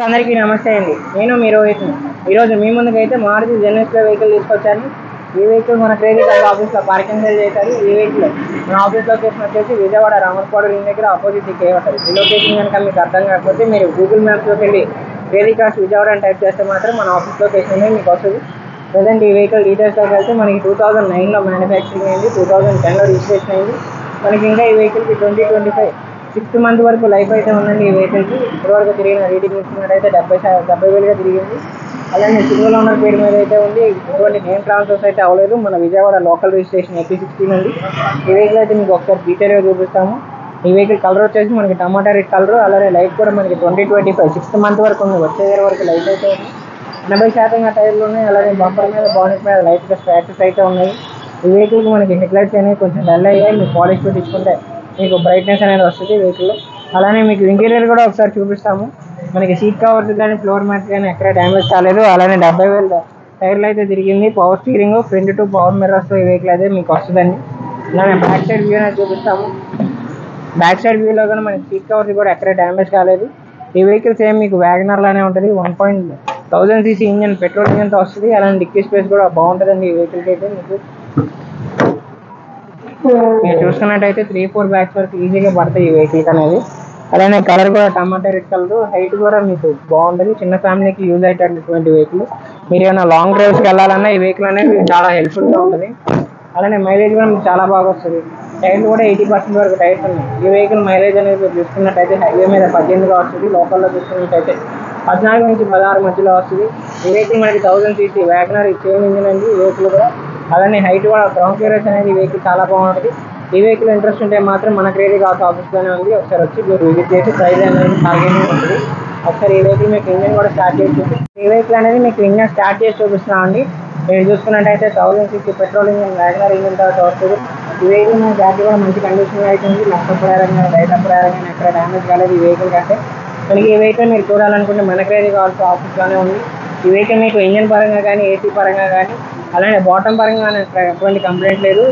అందరికీ నమస్తే అండి. నేను మీ రోహిత్ని. ఈరోజు మీ ముందుకైతే మారుతి జెన్ఎస్లో వెహికల్ తీసుకొచ్చాను. ఈ వెహికల్ మన క్రెడిట్ కార్డ్ ఆఫీస్లో పార్కింగ్ సేల్ చేశారు. ఈ వెహికల్ మన ఆఫీస్ లొకేషన్ వచ్చేసి విజయవాడ రామర్పాడు రింగ్ దగ్గర ఆపోజిట్ ఉంటుంది. ఈ లొకేషన్ కనుక మీకు అర్థం కాకపోతే మీరు గూగుల్ మ్యాప్స్లోకి వెళ్ళి క్రెడిట్ కార్డ్స్ విజయవాడ అని టైప్ చేస్తే మాత్రం మన ఆఫీస్ లొకేషన్ అనేది మీకు వస్తుంది. ప్రజెంట్ ఈ వెహికల్ డీటెయిల్స్లోకి వెళ్తే మనకి 2009లో మ్యానుఫ్యాక్చరింగ్ అయింది, 2010లో రిజిస్ట్రేషన్ అయింది. మనకి ఇంకా ఈ వెహికల్కి 2025 6th మంత్ వరకు లైఫ్ అయితే ఉందండి. ఈ వెహికల్కి ఇప్పటివరకు తిరిగిన రీడింగ్ ఇచ్చినట్టయితే 70,000 తిరిగింది. అలానే సింగిల్ ఓనర్ పేరు మీద అయితే ఉంది. ఎటువంటి నేమ్ ట్రాన్స్ఫర్స్ అయితే అవ్వలేదు. మన విజయవాడ లోకల్ రిజిస్ట్రేషన్ AP16 అండి. ఈ వెహికల్ అయితే మీకు ఒకసారి డీటెయిల్గా చూపిస్తాము. ఈ వెహికల్ కలర్ వచ్చేసి మనకి టమాటా రెడ్ కలర్. అలానే లైఫ్ కూడా మనకి 2025 6th మంత్ వరకు ఉంది. వచ్చే ఇయర్ వరకు లైఫ్ అయితే ఉంది. 80% టైర్లు ఉన్నాయి. అలానే బంపర్ మీద బానెట్ మీద లైట్గా స్క్రాచెస్ అయితే ఉన్నాయి. ఈ వెహికల్కి మనకి హెడ్లైట్స్ అనేవి కొంచెం డల్ అయ్యాయి. మీకు పాలిష్ పెట్టించుకుంటే మీకు బ్రైట్నెస్ అనేది వస్తుంది వెహికల్లో. అలానే మీకు ఇంటీరియర్ కూడా ఒకసారి చూపిస్తాము. మనకి సీట్ కవర్స్ కానీ ఫ్లోర్ మ్యాట్స్ కానీ ఎక్కడ డ్యామేజ్ కాలేదు. అలానే 70,000 టైర్లు అయితే తిరిగింది. Power steering, front two power మిర్రర్స్తో ఈ వెహికల్ అయితే మీకు వస్తుందండి. అలానే బ్యాక్ సైడ్ వ్యూ అనేది చూపిస్తాము. బ్యాక్ సైడ్ వ్యూలో కూడా మనకి సీట్ కవర్స్ కూడా ఎక్కడ డ్యామేజ్ కాలేదు. ఈ వెహికల్ సేమ్ మీకు వ్యాగనర్ లానే ఉంటుంది. 1.1000cc ఇంజన్, పెట్రోల్ ఇంజన్తో వస్తుంది. అలానే డిక్కీ స్పేస్ కూడా బాగుంటుందండి ఈ వెహికల్కి అయితే. మీకు మీరు చూసుకున్నట్టయితే 3-4 బ్యాగ్స్ వరకు ఈజీగా పడతాయి ఈ వెహికల్కి అనేది. అలానే కలర్ కూడా టమాటా రెడ్ కలర్. హైట్ కూడా మీకు బాగుంటుంది. చిన్న ఫ్యామిలీకి యూజ్ అయ్యేటటువంటి వెహికల్. మీరు ఏమైనా లాంగ్ డ్రైవ్స్కి వెళ్ళాలన్నా ఈ వెహికల్ అనేది చాలా హెల్ప్ఫుల్గా ఉంటుంది. అలానే మైలేజ్ కూడా మీకు చాలా బాగా వస్తుంది. టైర్లు కూడా 80% వరకు టైర్స్ ఉన్నాయి. ఈ వెహికల్ మైలేజ్ అనేది మీరు చూసుకున్నట్టయితే హైవే మీద 18గా వస్తుంది. లోకల్లో చూసుకున్నట్టయితే 14 నుంచి 16 మధ్యలో వస్తుంది. ఈ వెహికల్ మనకి 1000cc వ్యాగనర్ సేమ్ ఇంజిన్ అండి ఈ వెహికల్ కూడా. అలానే హైట్ కూడా గ్రౌండ్ క్లియరెన్స్ అనేది ఈ వెహికల్ చాలా బాగుంటుంది. ఈ వెహికల్ ఇంట్రెస్ట్ ఉంటే మాత్రం మన క్రెడిట్ కార్డ్ ఆఫీస్లోనే ఉంది. ఒకసారి వచ్చి మీరు విజిట్ చేసి ప్రైస్ అనేది బార్గెనింగ్ ఉంటుంది. ఒకసారి ఈ వెహికల్ మీకు ఇంజన్ కూడా స్టార్ట్ చేసి ఈ వెహికల్ అనేది మీకు ఇంజన్ స్టార్ట్ చేసి చూపిస్తున్నామండి. మీరు చూసుకున్నట్టయితే 1000cc petrol engine Wagon R engine తర్వాత వస్తుంది. ఈ వెహికల్ మన బ్యాటరీ కూడా మంచి కండిషన్లో అయితే ఉంది. లెఫ్ట్ ప్రయారంగా రైట్ ప్రయారంగా ఎక్కడ డ్యామేజ్ కాలేదు ఈ వెహికల్ కంటే. మనకి ఈ వెహికల్ మీరు చూడాలనుకుంటే మన క్రెడిట్ కార్డ్ ఆఫీస్లోనే ఉంది. ఈ వెహికల్ మీకు ఇంజన్ పరంగా కానీ, ఏసీ పరంగా కానీ, అలానే బాటమ్ పరంగా ఎటువంటి కంప్లైంట్ లేదు.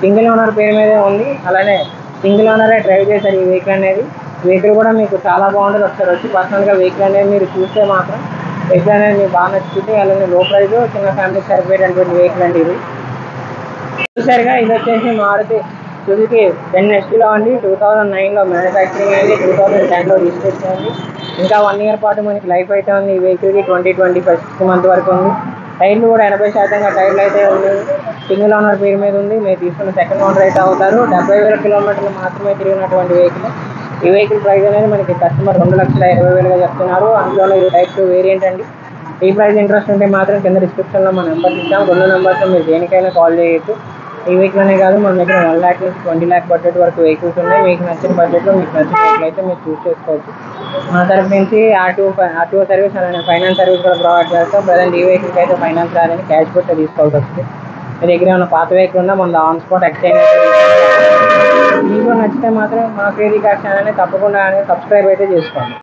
సింగిల్ ఓనర్ పేరు మీదే ఉంది. అలానే సింగిల్ ఓనరే డ్రైవ్ చేశారు ఈ వెహికల్ అనేది. వెహికల్ కూడా మీకు చాలా బాగుంటుంది. ఒకసారి వచ్చి పర్సనల్గా వెహికల్ అనేది మీరు చూస్తే మాత్రం వెహికల్ అనేది మీకు బాగా నచ్చుతుంది. అలానే లో ప్రైస్ చిన్న ఫ్యామిలీకి సరిపోయేటటువంటి వెహికల్ అండి ఇది. చూసారుగా, ఇది వచ్చేసి మారుతి సుజుకి ZSలో అండి. 2009లో మ్యానుఫ్యాక్చరింగ్ అయింది, 2010లో రిజిస్ట్రేషన్ అయింది. ఇంకా 1 ఇయర్ పాటు మనకి లైఫ్ అయితే ఉంది ఈ వెహికల్కి. 2025 6th మంత్ వరకు ఉంది. టైర్లు కూడా 80% టైర్లు అయితే ఉన్నాయి. సింగిల్ ఓనర్ పేరు మీద ఉంది. మీరు తీసుకున్న సెకండ్ ఓనర్ అయితే అవుతారు. 70,000 కిలోమీటర్లు మాత్రమే తిరిగినటువంటి వెహికల్. ఈ వెహికల్ ప్రైస్ అనేది మనకి కస్టమర్ 2,20,000గా చెప్తున్నారు. అందులో ఇది టైప్ 2 వేరియంట్ అండి. ఈ ప్రైస్ ఇంట్రెస్ట్ ఉంటే మాత్రం కింద డిస్క్రిప్షన్లో మా నెంబర్స్ ఇచ్చాం. 2 నెంబర్స్లో మీరు దేనికైనా కాల్ చేయొచ్చు. ఈ వెహికల్ అనే కాదు, మన దగ్గర 1 lakh నుంచి 20 lakh బడ్జెట్ వరకు వెహికల్స్ ఉన్నాయి. మీకు నచ్చిన బడ్జెట్లో మీకు నచ్చిన వెహికల్ అయితే మీరు చూస్ చేసుకోవచ్చు. మన తరఫు నుంచి ఆర్టీఓ సర్వీస్ అలానే ఫైనాన్స్ సర్వీస్ కూడా ప్రొవైడ్ చేస్తాం. ప్రజెంట్ ఈ వెహికల్కి అయితే ఫైనాన్స్ రాదని క్యాష్ పెట్టి తీసుకోవాల్సి వస్తుంది. మీ దగ్గర ఏమైనా పాత వెహికల్ ఉన్నా మన ఆన్ స్పాట్ ఎక్స్చేంజ్ మీకు నచ్చితే మాత్రం మా క్రెడిట్ కార్డ్ ఛానల్ని తప్పకుండా సబ్స్క్రైబ్ అయితే చేసుకోండి.